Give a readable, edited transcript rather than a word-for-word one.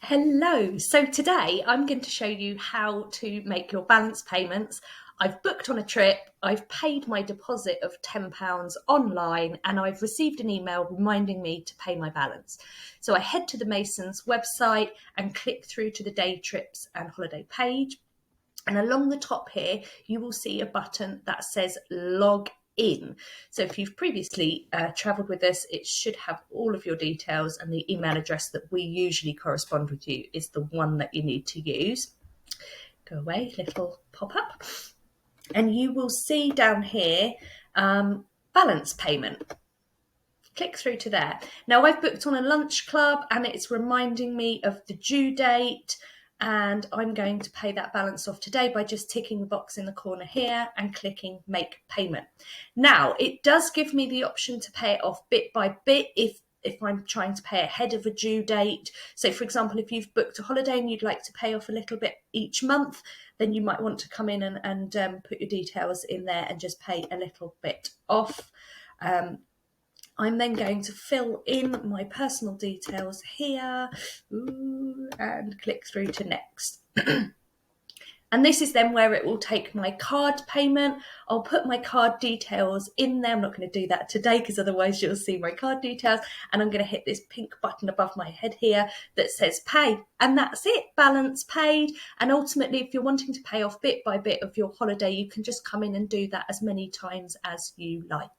Hello. So today I'm going to show you how to make your balance payments. I've booked on a trip, I've paid my deposit of £10 online, and I've received an email reminding me to pay my balance. So I head to the Masons website and click through to the day trips and holiday page. And along the top here, you will see a button that says log in. So if you've previously travelled with us, it should have all of your details, and the email address that we usually correspond with you is the one that you need to use. Go away, little pop-up. And you will see down here, balance payment. Click through to there. Now I've booked on a lunch club and it's reminding me of the due date, and I'm going to pay that balance off today by just ticking the box in the corner here and clicking make payment. Now it does give me the option to pay it off bit by bit if I'm trying to pay ahead of a due date. So for example, if you've booked a holiday and you'd like to pay off a little bit each month, then you might want to come in and put your details in there and just pay a little bit off. I'm then going to fill in my personal details here and click through to next. And this is then where it will take my card payment. I'll put my card details in there. I'm not going to do that today because otherwise you'll see my card details. And I'm going to hit this pink button above my head here that says pay. And that's it, balance paid. And ultimately, if you're wanting to pay off bit by bit of your holiday, you can just come in and do that as many times as you like.